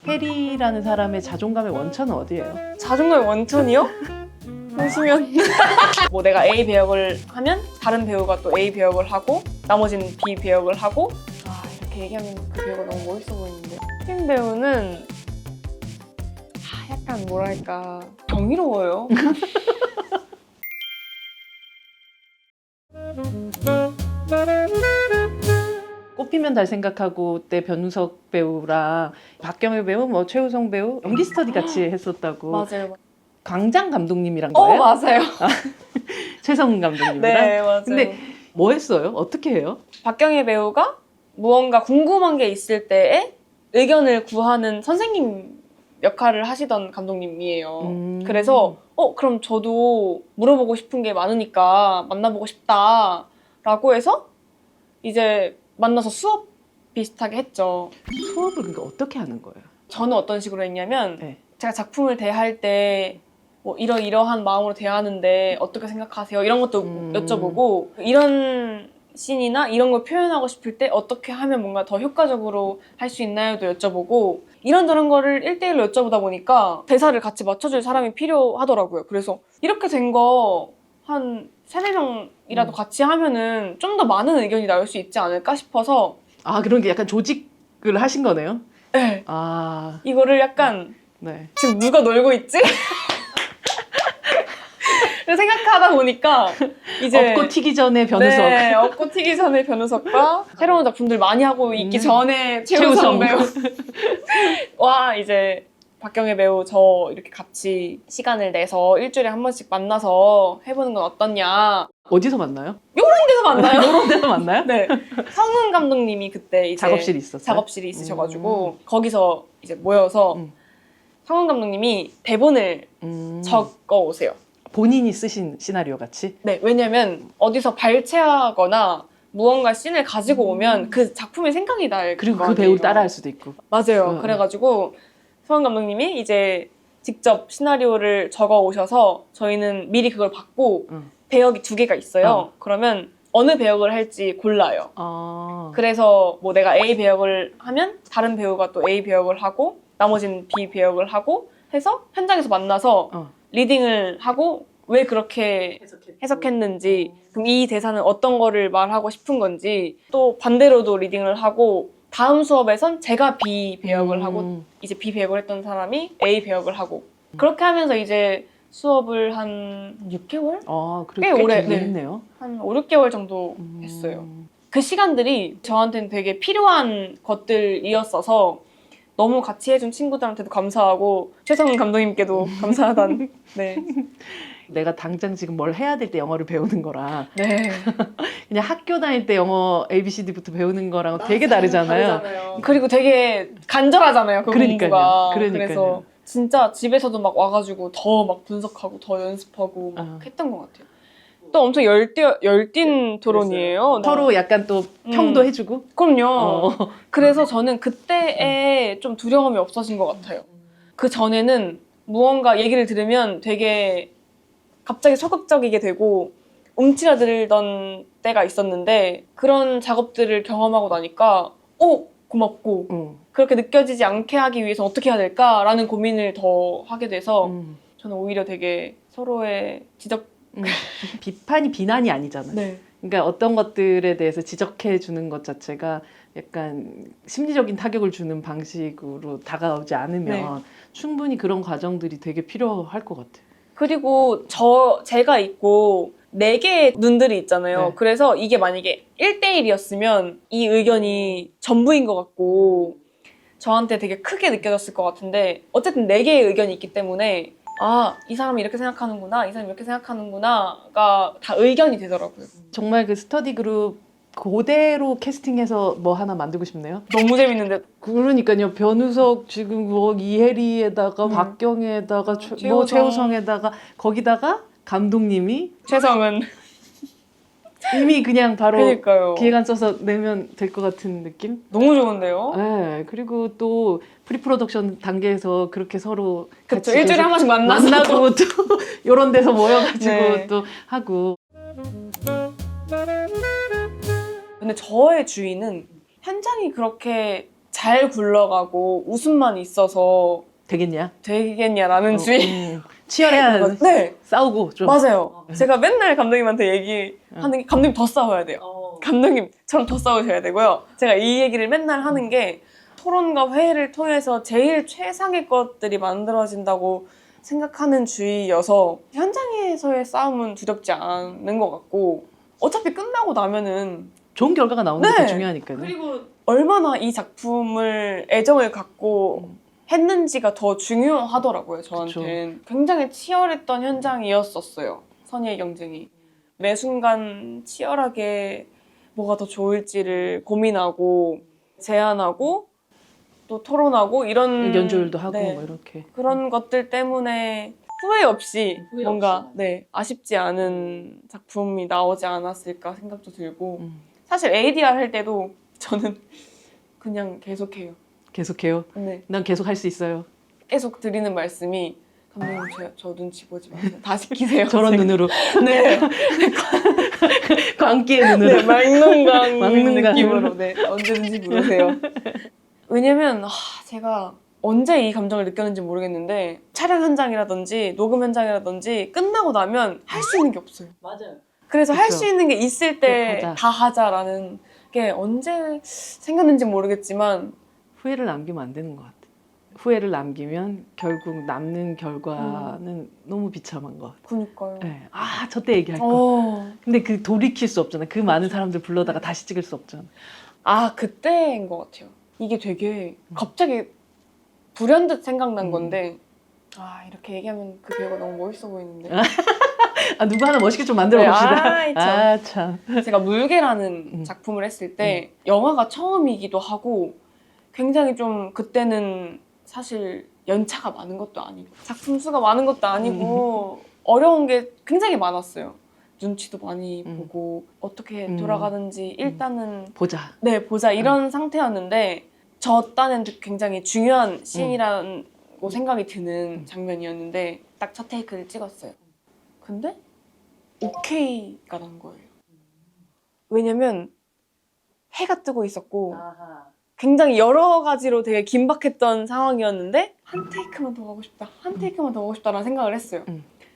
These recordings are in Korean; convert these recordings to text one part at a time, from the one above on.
해리라는 사람의 자존감의 원천은 어디예요? 자존감의 원천이요? 보시면 뭐 내가 A 배역을 하면 다른 배우가 또 A 배역을 하고 나머지는 B 배역을 하고 이렇게 얘기하면 그 배우가 너무 멋있어 보이는데 신 배우는 약간 뭐랄까 정의로워요. 꽃피면 달 생각하고 때 변우석 배우랑 박경혜 배우, 뭐 최우성 배우 연기 스터디 같이 했었다고. 맞아요. 광장 감독님이란 거예요? 맞아요. 최성훈 감독님이랑? 네, 맞아요. 근데 뭐 했어요? 어떻게 해요? 박경혜 배우가 무언가 궁금한 게 있을 때에 의견을 구하는 선생님 역할을 하시던 감독님이에요. 그래서 그럼 저도 물어보고 싶은 게 많으니까 만나보고 싶다라고 해서 이제 만나서 수업 비슷하게 했죠. 수업을 그러니까 어떻게 하는 거예요? 저는 어떤 식으로 했냐면 네. 제가 작품을 대할 때 뭐 이러이러한 마음으로 대하는데 어떻게 생각하세요? 이런 것도 여쭤보고 이런 씬이나 이런 걸 표현하고 싶을 때 어떻게 하면 뭔가 더 효과적으로 할 수 있나요도 여쭤보고 이런저런 거를 1대1로 여쭤보다 보니까 대사를 같이 맞춰줄 사람이 필요하더라고요. 그래서 이렇게 된 거 한 3-4명이라도 같이 하면은 좀 더 많은 의견이 나올 수 있지 않을까 싶어서 그런 게 약간 조직을 하신 거네요? 네. 이거를 약간 네. 지금 누가 놀고 있지? 생각하다 보니까 이제 업고 튀기 전에 변우석. 네, 업고 튀기 전에 변우석과 새로운 작품들 많이 하고 있기 전에 최우성 배우 와 이제 박경혜 배우 저 이렇게 같이 시간을 내서 일주일에 한 번씩 만나서 해보는 건 어떻냐. 어디서 만나요? 요런 데서 만나요. 요런 데서 만나요? 네. 성훈 감독님이 그때 이제 작업실이 있었어요? 작업실이 있으셔가지고 거기서 이제 모여서 성훈 감독님이 대본을 적어 오세요. 본인이 쓰신 시나리오 같이? 네, 왜냐면 어디서 발췌하거나 무언가 씬을 가지고 오면 그 작품의 생각이 날 그리고 거 그 아니에요. 배우를 따라할 수도 있고. 맞아요. 그래가지고 성훈 감독님이 이제 직접 시나리오를 적어 오셔서 저희는 미리 그걸 받고 배역이 2개가 있어요. 그러면 어느 배역을 할지 골라요. 그래서 뭐 내가 A 배역을 하면 다른 배우가 또 A 배역을 하고 나머지는 B 배역을 하고 해서 현장에서 만나서 리딩을 하고 왜 그렇게 해석했는지 그럼 이 대사는 어떤 거를 말하고 싶은 건지 또 반대로도 리딩을 하고 다음 수업에선 제가 B 배역을 하고 이제 B 배역을 했던 사람이 A 배역을 하고 그렇게 하면서 이제 수업을 한 6개월? 꽤 오래 했네요. 한 5-6개월 정도 했어요. 그 시간들이 저한테는 되게 필요한 것들이었어서 너무 같이 해준 친구들한테도 감사하고 최성훈 감독님께도 감사하다는 네. 내가 당장 지금 뭘 해야 될 때 영어를 배우는 거랑 네. 그냥 학교 다닐 때 영어 ABCD부터 배우는 거랑 되게 다르잖아요. 그리고 되게 간절하잖아요. 그 공부가. 그러니까요. 그래서 진짜 집에서도 막 와가지고 더 막 분석하고 더 연습하고 막 했던 것 같아요. 또 엄청 열띤 토론이에요. 서로 약간 또 평도 해주고. 그럼요. 그래서 저는 그때에 좀 두려움이 없어진 것 같아요. 그 전에는 무언가 얘기를 들으면 되게 갑자기 소극적이게 되고 움츠러들던 때가 있었는데 그런 작업들을 경험하고 나니까 고맙고 그렇게 느껴지지 않게 하기 위해서 어떻게 해야 될까라는 고민을 더 하게 돼서 저는 오히려 되게 서로의 비판이 비난이 아니잖아요. 네. 그러니까 어떤 것들에 대해서 지적해 주는 것 자체가 약간 심리적인 타격을 주는 방식으로 다가오지 않으면 충분히 그런 과정들이 되게 필요할 것 같아요. 그리고 제가 있고 4개의 눈들이 있잖아요. 그래서 이게 만약에 1대1이었으면 이 의견이 전부인 것 같고 저한테 되게 크게 느껴졌을 것 같은데 어쨌든 4개의 의견이 있기 때문에 이 사람이 이렇게 생각하는구나, 이 사람이 이렇게 생각하는구나가 다 의견이 되더라고요. 정말 그 스터디 그룹 그대로 캐스팅해서 뭐 하나 만들고 싶네요. 너무 재밌는데. 그러니까요. 변우석 지금 뭐 이혜리에다가 박경혜에다가 뭐 최우성에다가 거기다가 감독님이 최성은 이미 그냥 바로 그러니까요. 기획안 써서 내면 될 것 같은 느낌? 너무 좋은데요? 네. 그리고 또 프리프로덕션 단계에서 그렇게 서로 그쵸. 같이 일주일에 한 번씩 만나고 또 이런 데서 모여가지고 또 하고. 근데 저의 주위는 현장이 그렇게 잘 굴러가고 웃음만 있어서 되겠냐? 되겠냐라는 주의. 치열해야 네, 싸우고 좀. 맞아요. 제가 맨날 감독님한테 얘기하는 게 감독님 더 싸워야 돼요. 감독님처럼 더 싸우셔야 되고요. 제가 이 얘기를 맨날 하는 게 토론과 회의를 통해서 제일 최상의 것들이 만들어진다고 생각하는 주의여서 현장에서의 싸움은 두렵지 않은 것 같고 어차피 끝나고 나면은 좋은 결과가 나오는 게 네. 더 중요하니까요. 그리고 얼마나 이 작품을 애정을 갖고 했는지가 더 중요하더라고요, 저한테는. 굉장히 치열했던 현장이었었어요, 선의의 경쟁이. 매 순간 치열하게 뭐가 더 좋을지를 고민하고 제안하고 또 토론하고 이런 연주도 하고 네, 뭐 이렇게. 그런 것들 때문에 후회 없이 후회 뭔가 없이. 네, 아쉽지 않은 작품이 나오지 않았을까 생각도 들고 사실 ADR 할 때도 저는 그냥 계속해요. 계속해요. 네. 난 계속 할 수 있어요. 계속 드리는 말씀이 감독님 저 눈치 보지 마세요. 다 지키세요. 저런 제가. 눈으로. 네. 광기의 눈으로. 네, 막눈광 막눈광. 느낌으로 네, 언제든지 부르세요. 왜냐면 제가 언제 이 감정을 느꼈는지 모르겠는데 촬영 현장이라든지 녹음 현장이라든지 끝나고 나면 할 수 있는 게 없어요. 맞아요. 그래서 할 그쵸. 수 있는 게 있을 때 하자. 다 하자라는 게 언제 생겼는지 모르겠지만 후회를 남기면 안 되는 것 같아. 후회를 남기면 결국 남는 결과는 너무 비참한 것 같아. 그니까요. 네. 아, 저때 얘기할 거. 어. 근데 그 돌이킬 수 없잖아. 그 많은 사람들 불러다가 다시 찍을 수 없잖아. 그때인 것 같아요. 이게 되게 갑자기 불현듯 생각난 건데 이렇게 얘기하면 그 배우가 너무 멋있어 보이는데 아, 누구 하나 멋있게 좀 만들어 네, 봅시다. 참. 참. 제가 물개라는 작품을 했을 때 영화가 처음이기도 하고 굉장히 좀 그때는 사실 연차가 많은 것도 아니고 작품 수가 많은 것도 아니고 어려운 게 굉장히 많았어요. 눈치도 많이 보고 어떻게 돌아가는지 일단은 보자. 네 보자 이런 상태였는데 저 딴엔 굉장히 중요한 씬이라고 생각이 드는 장면이었는데 딱 첫 테이크를 찍었어요. 근데 오케이가 난 거예요. 왜냐면 해가 뜨고 있었고 아하. 굉장히 여러 가지로 되게 긴박했던 상황이었는데 한 테이크만 더 가고 싶다, 한 테이크만 더 가고 싶다라는 생각을 했어요.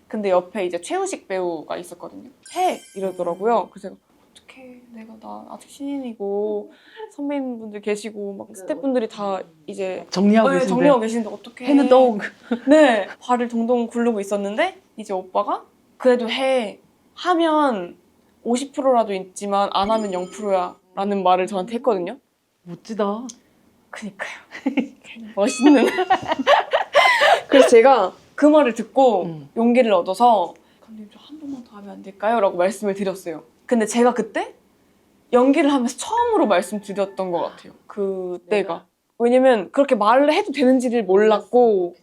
근데 옆에 이제 최우식 배우가 있었거든요. 해! 이러더라고요. 그래서 제가 어떡해, 나 아직 신인이고 선배님분들 계시고 막 스태프분들이 다 이제 정리하고 계신데. 정리하고 계시는데 어떡해. 해는 떠오고. 네, 발을 동동 굴르고 있었는데 이제 오빠가 그래도 해 하면 50%라도 있지만 안 하면 0%야 라는 말을 저한테 했거든요. 멋지다. 그니까요. 멋있는. 그래서 제가 그 말을 듣고 용기를 얻어서 감독님 저 한 번만 더 하면 안 될까요? 라고 말씀을 드렸어요. 근데 제가 그때 연기를 하면서 처음으로 말씀드렸던 것 같아요. 그때가. 왜냐면 그렇게 말을 해도 되는지를 몰랐고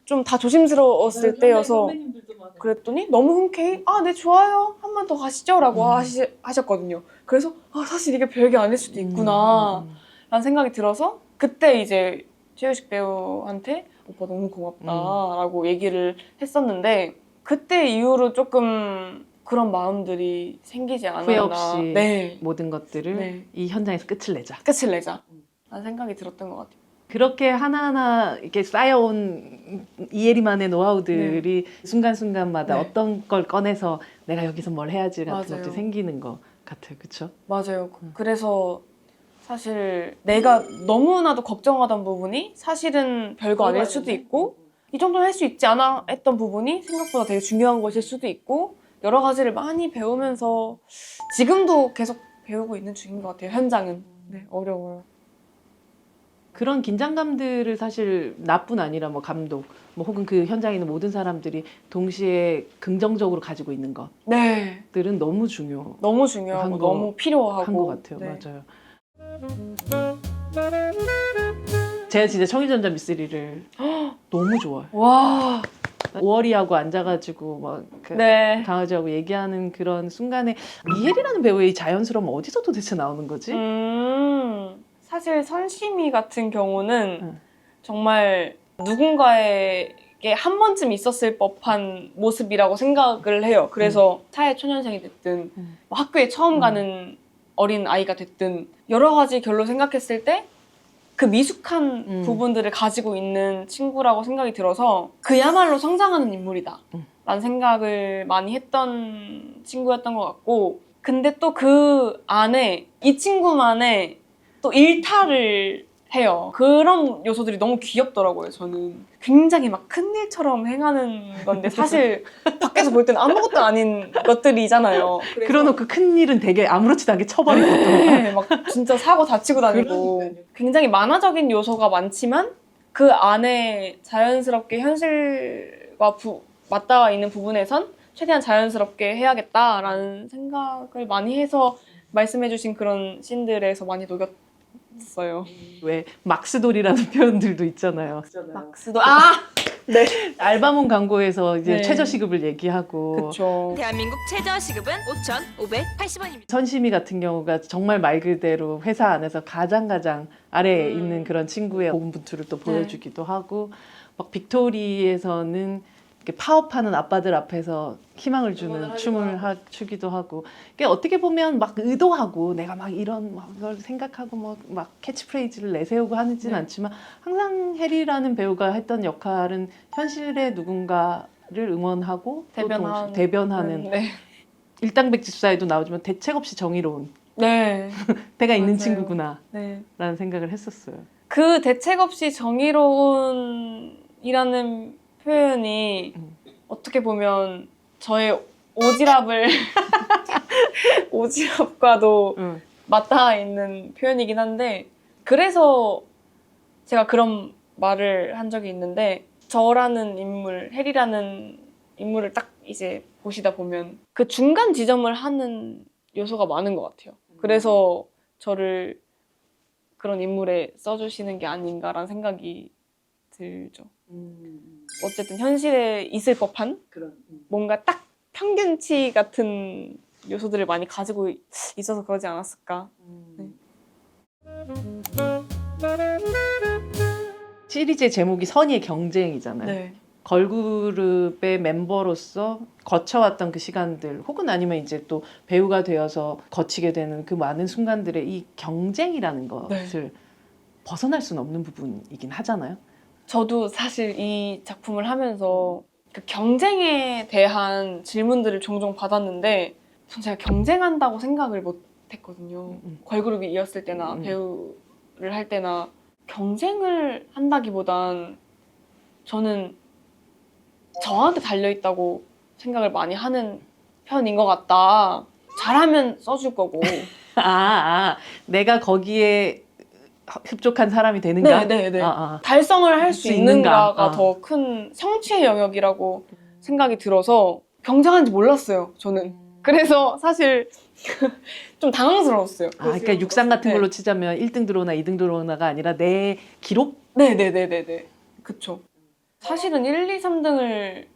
좀 다 조심스러웠을 때여서 그랬더니 너무 흔쾌히 네 좋아요 한 번 더 가시죠 라고 하셨거든요. 그래서 사실 이게 별게 아닐 수도 있구나 라는 생각이 들어서 그때 이제 최우식 배우한테 오빠 너무 고맙다 라고 얘기를 했었는데 그때 이후로 조금 그런 마음들이 생기지 않았나. 후회 없이 네. 모든 것들을 네. 이 현장에서 끝을 내자. 끝을 내자 라는 생각이 들었던 것 같아요. 그렇게 하나하나 이렇게 쌓여온 이혜리만의 노하우들이 순간순간마다 네. 어떤 걸 꺼내서 내가 여기서 뭘 해야지 같은 맞아요. 것들이 생기는 것 같아요. 그렇죠? 맞아요. 그래서 사실 내가 너무나도 걱정하던 부분이 사실은 별거 아닐 수도 있고 이 정도는 할 수 있지 않아 했던 부분이 생각보다 되게 중요한 것일 수도 있고 여러 가지를 많이 배우면서 지금도 계속 배우고 있는 중인 것 같아요. 현장은. 네, 어려워요. 그런 긴장감들을 사실 나뿐 아니라 뭐 감독, 뭐 혹은 그 현장에 있는 모든 사람들이 동시에 긍정적으로 가지고 있는 네. 것들은 너무 중요한 너무 중요하고 거- 너무 필요하고 것 같아요. 네. 맞아요. 제가 진짜 청일전자 미쓰리를 너무 좋아해요. 와. 오월이하고 앉아가지고 막그 네. 강아지하고 얘기하는 그런 순간에 이혜리라는 배우의 이 자연스러움 어디서 도대체 나오는 거지? 사실 선심이 같은 경우는 응. 정말 누군가에게 한 번쯤 있었을 법한 모습이라고 생각을 해요. 그래서 사회 초년생이 됐든 뭐 학교에 처음 가는 어린 아이가 됐든 여러 가지 결로 생각했을 때 그 미숙한 부분들을 가지고 있는 친구라고 생각이 들어서 그야말로 성장하는 인물이다 라는 생각을 많이 했던 친구였던 것 같고, 근데 또 그 안에 이 친구만의 또 일탈을 해요. 그런 요소들이 너무 귀엽더라고요. 저는 굉장히 막 큰일처럼 행하는 건데 사실 밖에서 볼 때는 아무것도 아닌 것들이잖아요. 그러놓고 큰일은 되게 아무렇지도 않게 쳐버리거든. 네, 막 진짜 사고 다치고 다니고 굉장히 만화적인 요소가 많지만 그 안에 자연스럽게 현실과 맞닿아 있는 부분에선 최대한 자연스럽게 해야겠다라는 생각을 많이 해서 말씀해주신 그런 씬들에서 많이 녹였어요. 왜 막스돌이라는 표현들도 있잖아요. 막스도 네. 알바몬 광고에서 이제 네. 최저시급을 얘기하고 그쵸. 대한민국 최저시급은 5,580원입니다. 선심이 같은 경우가 정말 말 그대로 회사 안에서 가장 아래에 있는 그런 친구의 고군분투를 또 보여주기도 하고, 막 빅토리에서는 이렇게 파업하는 아빠들 앞에서 희망을 주는 춤을 추기도 하고, 그게 어떻게 보면 막 의도하고 내가 막 이런 걸 생각하고 막 캐치프레이즈를 내세우고 하지는 않지만 항상 해리라는 배우가 했던 역할은 현실의 누군가를 응원하고 또 대변하는 네. 일당백집사에도 나오지만 대책 없이 정의로운 네. 때가 있는 맞아요. 친구구나 네. 라는 생각을 했었어요. 그 대책 없이 정의로운이라는 표현이 어떻게 보면 저의 오지랖과도 맞닿아 있는 표현이긴 한데, 그래서 제가 그런 말을 한 적이 있는데, 저라는 인물, 해리라는 인물을 딱 이제 보시다 보면 그 중간 지점을 하는 요소가 많은 것 같아요. 그래서 저를 그런 인물에 써주시는 게 아닌가라는 생각이 들죠. 어쨌든 현실에 있을 법한 뭔가 딱 평균치 같은 요소들을 많이 가지고 있어서 그러지 않았을까. 네. 시리즈의 제목이 선의의 경쟁이잖아요. 네. 걸그룹의 멤버로서 거쳐왔던 그 시간들, 혹은 아니면 이제 또 배우가 되어서 거치게 되는 그 많은 순간들의 이 경쟁이라는 것을 벗어날 수는 없는 부분이긴 하잖아요. 저도 사실 이 작품을 하면서 그 경쟁에 대한 질문들을 종종 받았는데, 전 제가 경쟁한다고 생각을 못 했거든요. 걸그룹이 이었을 때나 배우를 할 때나 경쟁을 한다기보단 저는 저한테 달려있다고 생각을 많이 하는 편인 것 같다. 잘하면 써줄 거고. 내가 거기에 흡족한 사람이 되는가? 네네네. 달성을 할 수 있는가가 더 큰 성취의 영역이라고 생각이 들어서 경쟁하는지 몰랐어요, 저는. 그래서 사실 좀 당황스러웠어요. 그러니까 육상 같은 걸로 치자면 1등 들어오나 2등 들어오나가 아니라 내 기록? 네네네네네. 그쵸. 사실은 1, 2, 3등을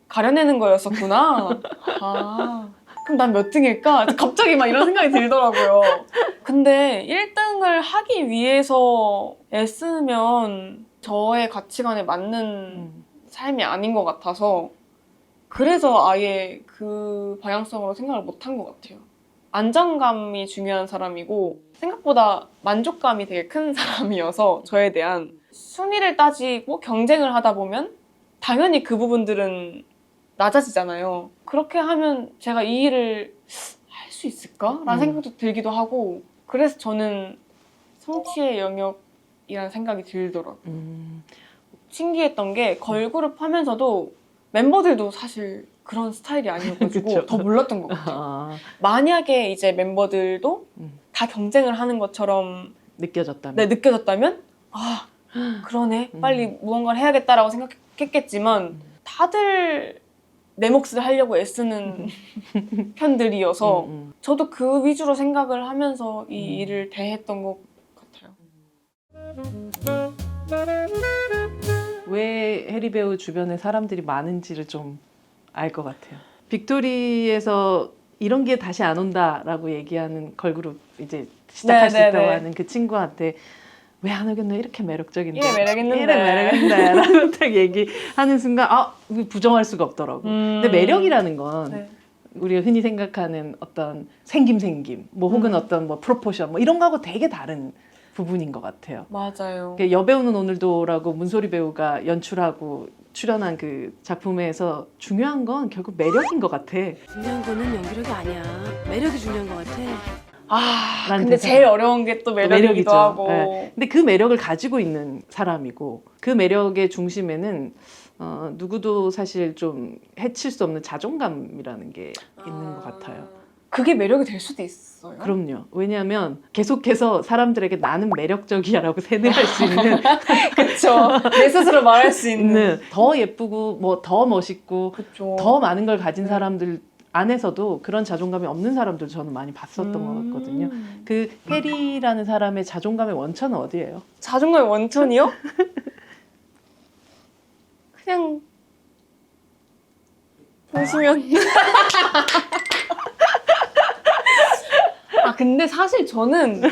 가려내는 거였었구나. 그럼 난 몇 등일까? 갑자기 막 이런 생각이 들더라고요. 근데 1등을 하기 위해서 애쓰면 저의 가치관에 맞는 삶이 아닌 것 같아서, 그래서 아예 그 방향성으로 생각을 못한 것 같아요. 안정감이 중요한 사람이고 생각보다 만족감이 되게 큰 사람이어서 저에 대한 순위를 따지고 경쟁을 하다 보면 당연히 그 부분들은 낮아지잖아요. 그렇게 하면 제가 이 일을 할 수 있을까? 라는 생각도 들기도 하고, 그래서 저는 성취의 영역이라는 생각이 들더라고요. 신기했던 게 걸그룹 하면서도 멤버들도 사실 그런 스타일이 아니어가지고 더 몰랐던 것 같아요. 만약에 이제 멤버들도 다 경쟁을 하는 것처럼 느껴졌다면 그러네, 빨리 무언가를 해야겠다라고 생각했겠지만 다들 내 몫을 하려고 애쓰는 편들이어서 저도 그 위주로 생각을 하면서 이 일을 대했던 것 같아요. 왜 해리 배우 주변에 사람들이 많은지를 좀 알 것 같아요. 빅토리에서 이런 게 다시 안 온다라고 얘기하는 걸그룹 이제 시작할 수 있다고 하는 그 친구한테 왜 안 오겠노? 이렇게 매력적인데. 이래 매력있는데. 이래 매력있는데. 라고 딱 얘기하는 순간 부정할 수가 없더라고. 근데 매력이라는 건 우리가 흔히 생각하는 어떤 생김, 뭐 혹은 어떤 뭐 프로포션 뭐 이런 거하고 되게 다른 부분인 것 같아요. 맞아요. 여배우는 오늘도라고 문소리 배우가 연출하고 출연한 그 작품에서 중요한 건 결국 매력인 것 같아. 중요한 거는 연기력이 아니야. 매력이 중요한 것 같아. 라는 근데 대사가 제일 어려운 게 또 매력이기도 하고. 네. 근데 그 매력을 가지고 있는 사람이고 그 매력의 중심에는 누구도 사실 좀 해칠 수 없는 자존감이라는 게 있는 것 같아요. 그게 매력이 될 수도 있어요. 그럼요. 왜냐하면 계속해서 사람들에게 나는 매력적이야라고 세뇌할 수 있는 그쵸. 내 스스로 말할 수 있는. 더 예쁘고 뭐 더 멋있고 그쵸. 더 많은 걸 가진 네. 사람들 안에서도 그런 자존감이 없는 사람들 저는 많이 봤었던 것 같거든요. 그 해리라는 사람의 자존감의 원천은 어디예요? 자존감의 원천이요? 그냥 보시면 근데 사실 저는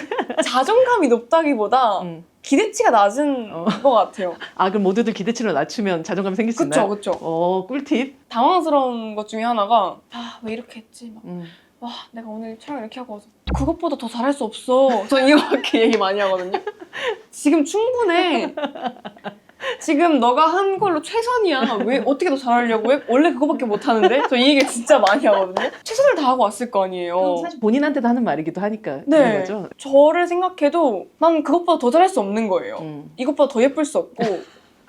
자존감이 높다기보다 기대치가 낮은 것 같아요. 그럼 모두들 기대치를 낮추면 자존감이 생길 수 그쵸, 있나요? 그쵸. 꿀팁. 당황스러운 것 중에 하나가 왜 이렇게 했지? 막, 음. 와, 내가 오늘 촬영 이렇게 하고 와서 그것보다 더 잘할 수 없어. 저 이거밖에 얘기 많이 하거든요. 지금 충분해. 지금 너가 한 걸로 최선이야. 왜 어떻게 더 잘하려고 해? 원래 그거밖에 못 하는데? 저 이 얘기 진짜 많이 하거든요. 최선을 다하고 왔을 거 아니에요. 사실 본인한테도 하는 말이기도 하니까 네. 그런 거죠. 저를 생각해도 난 그것보다 더 잘할 수 없는 거예요. 이것보다 더 예쁠 수 없고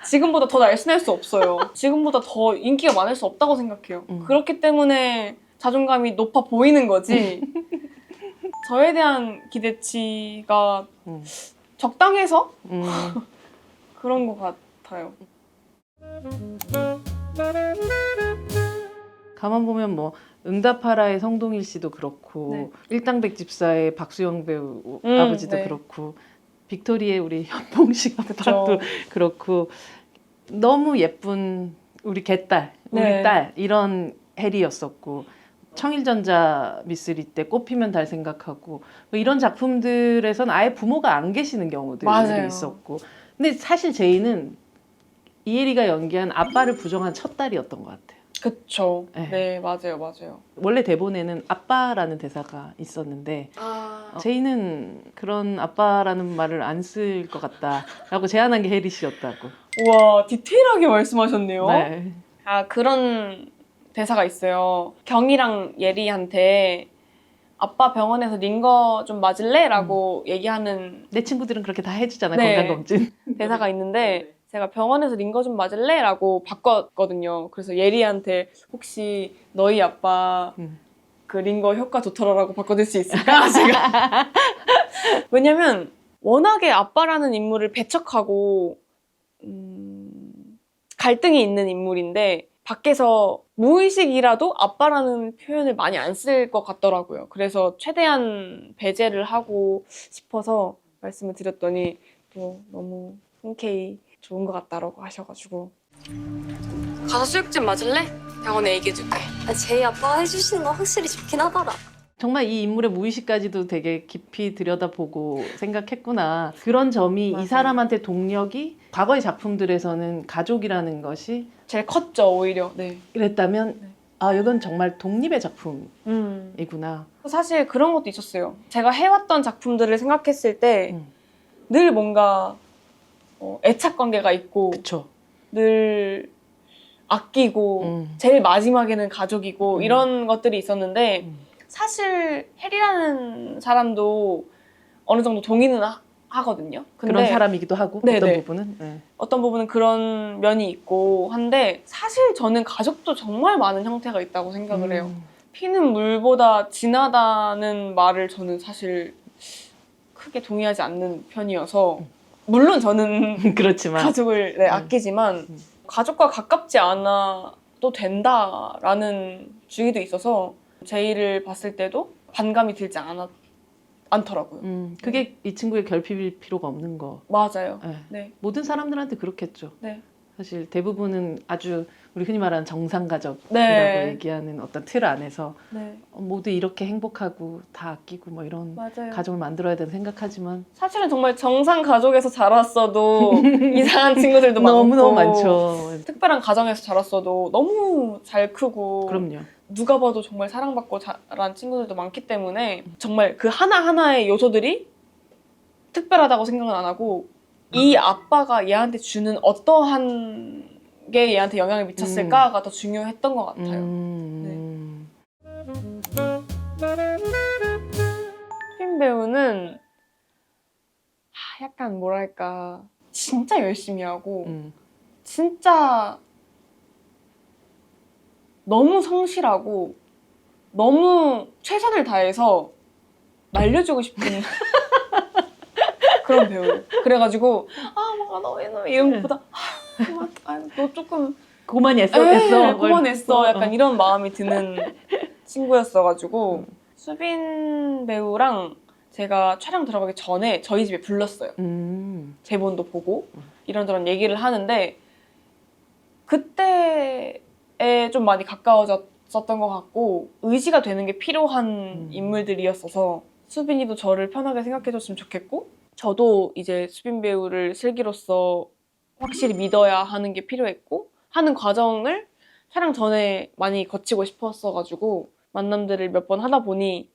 지금보다 더 날씬할 수 없어요. 지금보다 더 인기가 많을 수 없다고 생각해요. 그렇기 때문에 자존감이 높아 보이는 거지. 저에 대한 기대치가 적당해서 그런 것 같아요. 가만 보면 뭐 응답하라의 성동일 씨도 그렇고 네. 일당백집사의 박수영 배우 아버지도 네. 그렇고 빅토리의 우리 현봉식 아빠도 그쵸. 그렇고 너무 예쁜 우리 개딸, 우리 네. 딸 이런 해리였었고 청일전자 미쓰리 때 꽃피면 달 생각하고 뭐 이런 작품들에선 아예 부모가 안 계시는 경우들이 맞아요. 있었고 근데 사실 제이는 이혜리가 연기한 아빠를 부정한 첫 딸이었던 것 같아요. 그쵸. 네. 네, 맞아요. 원래 대본에는 아빠라는 대사가 있었는데 제이는 그런 아빠라는 말을 안 쓸 것 같다라고 제안한 게 혜리 씨였다고. 우와, 디테일하게 말씀하셨네요. 네. 그런 대사가 있어요. 경이랑 예리한테 아빠 병원에서 링거 좀 맞을래? 라고 얘기하는 내 친구들은 그렇게 다 해주잖아 네. 건강검진. 대사가 있는데 제가 병원에서 링거 좀 맞을래? 라고 바꿨거든요. 그래서 예리한테 혹시 너희 아빠 그 링거 효과 좋더라라고 바꿔줄 수 있을까? 제가 왜냐면 워낙에 아빠라는 인물을 배척하고 갈등이 있는 인물인데 밖에서 무의식이라도 아빠라는 표현을 많이 안 쓸 것 같더라고요. 그래서 최대한 배제를 하고 싶어서 말씀을 드렸더니 또 너무 흔쾌히 좋은 것 같다라고 하셔가지고 가서 수육집 맞을래? 병원에 얘기해줄게. 제이 아빠가 해주시는 거 확실히 좋긴 하더라. 정말 이 인물의 무의식까지도 되게 깊이 들여다보고 생각했구나. 그런 점이 맞아요. 이 사람한테 동력이 과거의 작품들에서는 가족이라는 것이 제일 컸죠 오히려. 네. 이랬다면 네. 이건 정말 독립의 작품이구나. 사실 그런 것도 있었어요. 제가 해왔던 작품들을 생각했을 때 늘 뭔가 애착 관계가 있고 그쵸. 늘 아끼고 제일 마지막에는 가족이고 이런 것들이 있었는데 사실 해리라는 사람도 어느 정도 동의는 하거든요. 근데 그런 사람이기도 하고 네네. 어떤 부분은 네. 어떤 부분은 그런 면이 있고 한데 사실 저는 가족도 정말 많은 형태가 있다고 생각을 해요. 피는 물보다 진하다는 말을 저는 사실 크게 동의하지 않는 편이어서 물론 저는 그렇지만 가족을 아끼지만 가족과 가깝지 않아도 된다라는 주의도 있어서 제이를 봤을 때도 반감이 들지 않더라고요. 그게 이 친구의 결핍일 필요가 없는 거. 맞아요. 네. 네. 모든 사람들한테 그렇겠죠. 네. 사실 대부분은 아주 우리 흔히 말하는 정상가족이라고 네. 얘기하는 어떤 틀 안에서 네. 모두 이렇게 행복하고 다 아끼고 뭐 이런 맞아요. 가족을 만들어야 된다 생각하지만 사실은 정말 정상 가족에서 자랐어도 이상한 친구들도 많고 너무너무 많죠. 특별한 가정에서 자랐어도 너무 잘 크고 그럼요. 누가 봐도 정말 사랑받고 자란 친구들도 많기 때문에 정말 그 하나하나의 요소들이 특별하다고 생각은 안 하고 이 아빠가 얘한테 주는 어떠한 게 얘한테 영향을 미쳤을까가 더 중요했던 것 같아요. 수빈 배우는 약간 뭐랄까 진짜 열심히 하고 진짜 너무 성실하고 너무 최선을 다해서 말려주고 싶은 그런 배우. 그래가지고 뭔가 너 이런 것보다 너 조금 고만 애써. 고만 애써 약간 이런 마음이 드는 친구였어가지고 수빈 배우랑 제가 촬영 들어가기 전에 저희 집에 불렀어요. 제본도 보고 이런저런 얘기를 하는데 그때에 좀 많이 가까워졌었던 것 같고 의지가 되는 게 필요한 인물들이었어서 수빈이도 저를 편하게 생각해줬으면 좋겠고 저도 이제 수빈 배우를 슬기로서 확실히 믿어야 하는 게 필요했고 하는 과정을 촬영 전에 많이 거치고 싶었어가지고 만남들을 몇 번 하다 보니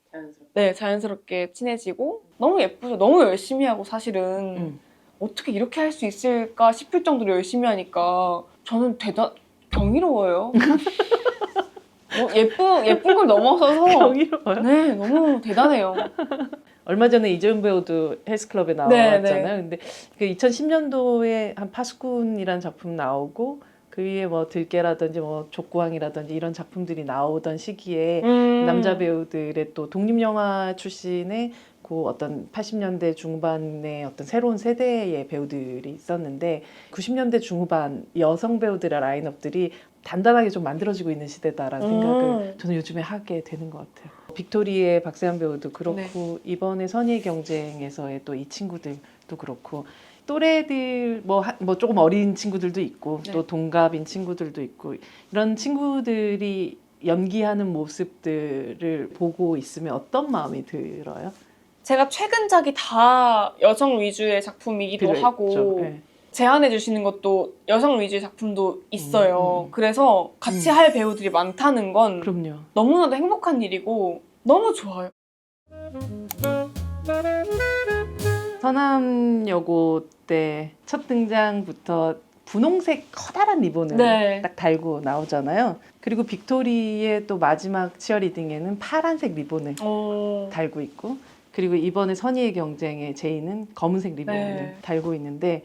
자연스럽게 친해지고 너무 예쁘죠. 너무 열심히 하고 사실은 어떻게 이렇게 할 수 있을까 싶을 정도로 열심히 하니까 저는 경이로워요. 예쁜 걸 넘어서서 경이로워요? 네, 너무 대단해요. 얼마 전에 이재훈 배우도 헬스클럽에 나왔잖아요. 근데 그 2010년도에 한 파수꾼이라는 작품 나오고 그 위에 뭐 들깨라든지 뭐 족구왕이라든지 이런 작품들이 나오던 시기에 남자 배우들의 또 독립영화 출신의 그 어떤 80년대 중반의 어떤 새로운 세대의 배우들이 있었는데 90년대 중후반 여성 배우들의 라인업들이 단단하게 좀 만들어지고 있는 시대다라는 생각을 저는 요즘에 하게 되는 것 같아요. 빅토리의 박세현 배우도 그렇고 이번에 선의의 경쟁에서의 또 이 친구들도 그렇고 또래들 뭐 조금 어린 친구들도 있고 또 동갑인 친구들도 있고 이런 친구들이 연기하는 모습들을 보고 있으면 어떤 마음이 들어요? 제가 최근작이 다 여성 위주의 작품이기도 하고 제안해 주시는 것도 여성 위주의 작품도 있어요. 그래서 같이 할 배우들이 많다는 건 그럼요. 너무나도 행복한 일이고 너무 좋아요. 서남여고 때 첫 등장부터 분홍색 커다란 리본을 딱 달고 나오잖아요. 그리고 빅토리의 또 마지막 치어리딩에는 파란색 리본을 달고 있고 그리고 이번에 선의의 경쟁에 제이는 검은색 리본을 달고 있는데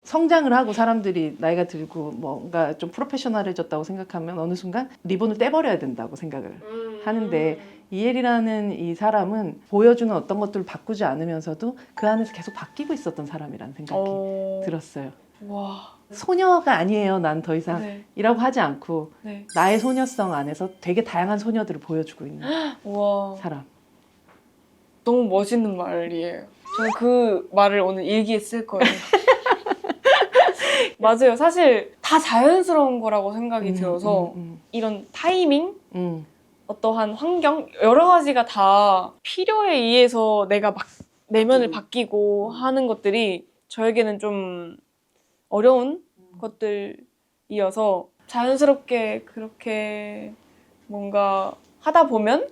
성장을 하고 사람들이 나이가 들고 뭔가 좀 프로페셔널해졌다고 생각하면 어느 순간 리본을 떼버려야 된다고 생각을 하는데 이엘이라는 이 사람은 보여주는 어떤 것들을 바꾸지 않으면서도 그 안에서 계속 바뀌고 있었던 사람이라는 생각이 들었어요. 와. 소녀가 아니에요. 난 더 이상 이라고 하지 않고 나의 소녀성 안에서 되게 다양한 소녀들을 보여주고 있는 사람. 너무 멋있는 말이에요. 저는 그 말을 오늘 일기에 쓸 거예요. 맞아요. 사실 다 자연스러운 거라고 생각이 들어서 이런 타이밍, 어떠한 환경, 여러 가지가 다 필요에 의해서 내가 막 내면을 바뀌고 하는 것들이 저에게는 좀 어려운 것들이어서 자연스럽게 그렇게 뭔가 하다 보면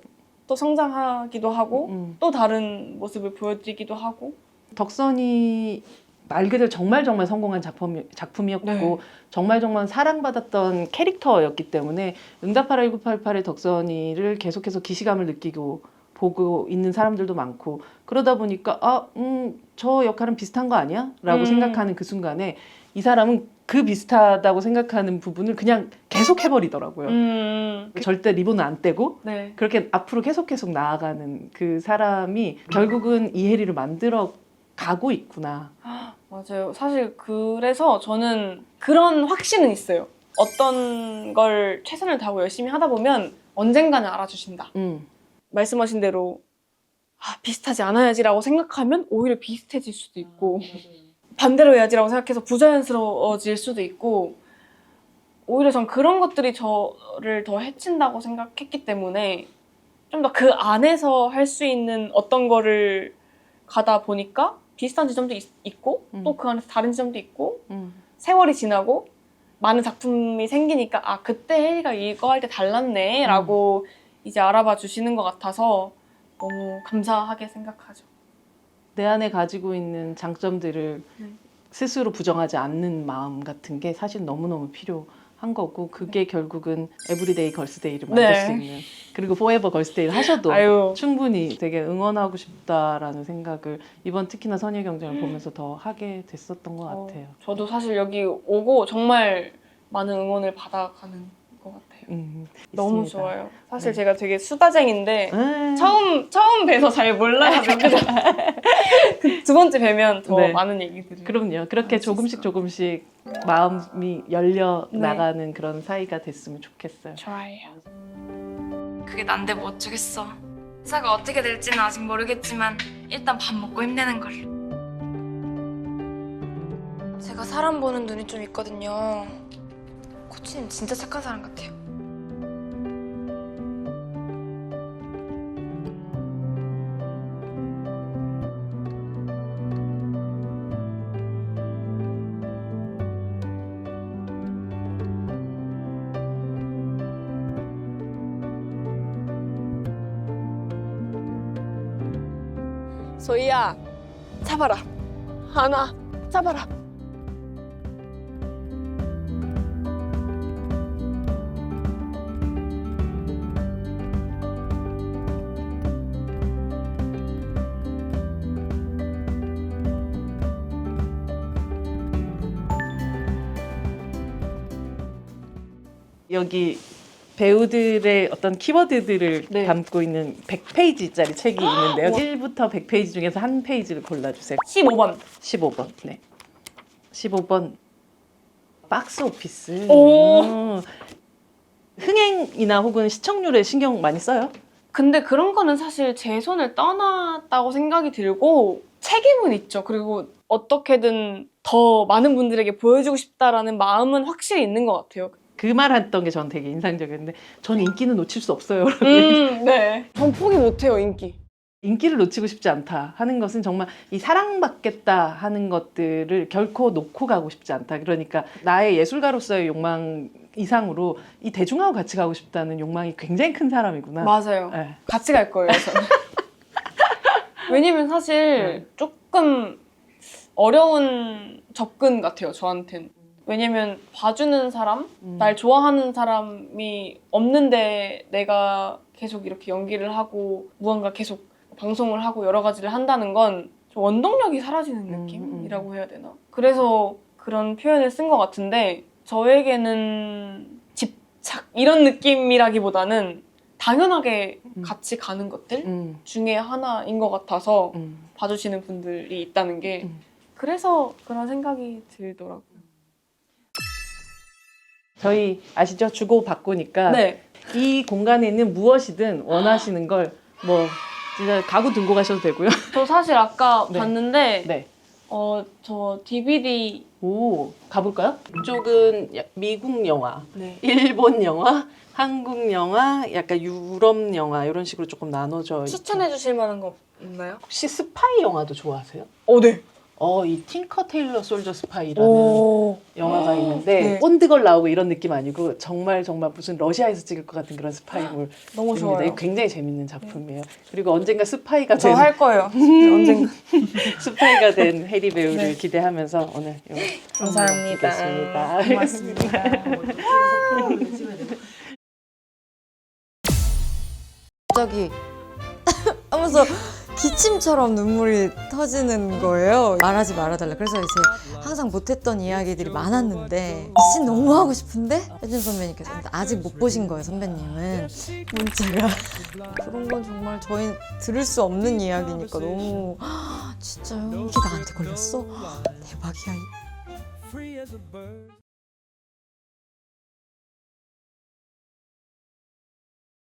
또 성장하기도 하고 또 다른 모습을 보여드리기도 하고 덕선이 말 그대로 정말 성공한 작품이었고 정말 사랑받았던 캐릭터였기 때문에 응답하라 1988의 덕선이를 계속해서 기시감을 느끼고 보고 있는 사람들도 많고 그러다 보니까 저 역할은 비슷한 거 아니야? 라고 생각하는 그 순간에 이 사람은 그 비슷하다고 생각하는 부분을 그냥 계속 해버리더라고요. 절대 리본을 안 떼고 그렇게 앞으로 계속 나아가는 그 사람이 결국은 이혜리를 만들어 가고 있구나. 맞아요. 사실 그래서 저는 그런 확신은 있어요. 어떤 걸 최선을 다하고 열심히 하다 보면 언젠가는 알아주신다. 말씀하신 대로 비슷하지 않아야지라고 생각하면 오히려 비슷해질 수도 있고 반대로 해야지라고 생각해서 부자연스러워질 수도 있고 오히려 전 그런 것들이 저를 더 해친다고 생각했기 때문에 좀 더 그 안에서 할 수 있는 어떤 거를 가다 보니까 비슷한 지점도 있고 또 그 안에서 다른 지점도 있고 세월이 지나고 많은 작품이 생기니까 그때 혜리가 이거 할 때 달랐네 라고 이제 알아봐 주시는 것 같아서 너무 감사하게 생각하죠. 내 안에 가지고 있는 장점들을 네. 스스로 부정하지 않는 마음 같은 게 사실 너무너무 필요한 거고 그게 결국은 에브리데이 걸스데이를 만들 네. 수 있는 그리고 포에버 걸스데이를 하셔도 아유. 충분히 되게 응원하고 싶다라는 생각을 이번 특히나 선의경쟁을 보면서 더 하게 됐었던 것 같아요. 저도 사실 여기 오고 정말 많은 응원을 받아가는 것 같아요. 너무 있습니다. 좋아요. 사실 네. 제가 되게 수다쟁인데 음. 처음 뵈서 잘 몰라가지고 두 번째 뵈면 더 네. 많은 얘기들을. 그럼요. 그렇게 알수 조금씩 있어요. 조금씩 마음이 열려 네. 나가는 그런 사이가 됐으면 좋겠어요. 좋아요. 그게 난데 뭐 어쩌겠어. 회사가 어떻게 될지는 아직 모르겠지만 일단 밥 먹고 힘내는 걸. 제가 사람 보는 눈이 좀 있거든요. 코치님 진짜 착한 사람 같아요. 소희야, 잡아라. 하나, 잡아라. 여기 배우들의 어떤 키워드들을 네. 담고 있는 100페이지짜리 책이 있는데요. 우와. 1부터 100페이지 중에서 한 페이지를 골라주세요. 15번. 15번. 네. 15번. 박스 오피스. 오. 흥행이나 혹은 시청률에 신경 많이 써요? 근데 그런 거는 사실 제 손을 떠났다고 생각이 들고 책임은 있죠. 그리고 어떻게든 더 많은 분들에게 보여주고 싶다라는 마음은 확실히 있는 것 같아요. 그 말 했던 게 전 되게 인상적이었는데 저는 인기는 놓칠 수 없어요. 네. 전 포기 못해요, 인기. 인기를 놓치고 싶지 않다 하는 것은 정말 이 사랑받겠다 하는 것들을 결코 놓고 가고 싶지 않다. 그러니까 나의 예술가로서의 욕망 이상으로 이 대중하고 같이 가고 싶다는 욕망이 굉장히 큰 사람이구나. 맞아요. 네. 같이 갈 거예요, 저는. 왜냐면 사실 조금 어려운 접근 같아요, 저한텐. 왜냐면 봐주는 사람, 날 좋아하는 사람이 없는데 내가 계속 이렇게 연기를 하고 무언가 계속 방송을 하고 여러 가지를 한다는 건 좀 원동력이 사라지는 느낌이라고 해야 되나? 그래서 그런 표현을 쓴 것 같은데 저에게는 집착 이런 느낌이라기보다는 당연하게 같이 가는 것들 중에 하나인 것 같아서 봐주시는 분들이 있다는 게 그래서 그런 생각이 들더라고요. 저희 아시죠? 주고 받고니까 네. 이 공간에는 무엇이든 원하시는 걸 뭐 진짜 가구 들고 가셔도 되고요. 저 사실 아까 네. 봤는데 네. 저 DVD 오, 가볼까요? 이쪽은 미국 영화, 네. 일본 영화, 한국 영화, 약간 유럽 영화 이런 식으로 조금 나눠져 있죠. 추천해 주실 만한 거 없나요? 혹시 스파이 영화도 좋아하세요? 네. 이 틴커 테일러 솔저 스파이라는 오. 영화가 있는데 네. 본드걸 나오고 이런 느낌 아니고 정말 무슨 러시아에서 찍을 것 같은 그런 스파이물. 너무 좋아요. 이거 굉장히 재밌는 작품이에요. 그리고 언젠가 스파이가 저 된 할 거예요. 언젠가. 스파이가 된 해리 배우를 네. 기대하면서 오늘 감사합니다. 드리겠습니다. 갑자기 하면서 기침처럼 눈물이 터지는 거예요. 말하지 말아달라. 그래서 이제 항상 못했던 이야기들이 많았는데 이 씬 너무 하고 싶은데 혜준 선배님께서 근데 아직 못 보신 거예요. 선배님은 문자가 그런 건 정말 저희 들을 수 없는 이야기니까 너무 진짜요? 이게 나한테 걸렸어? 대박이야.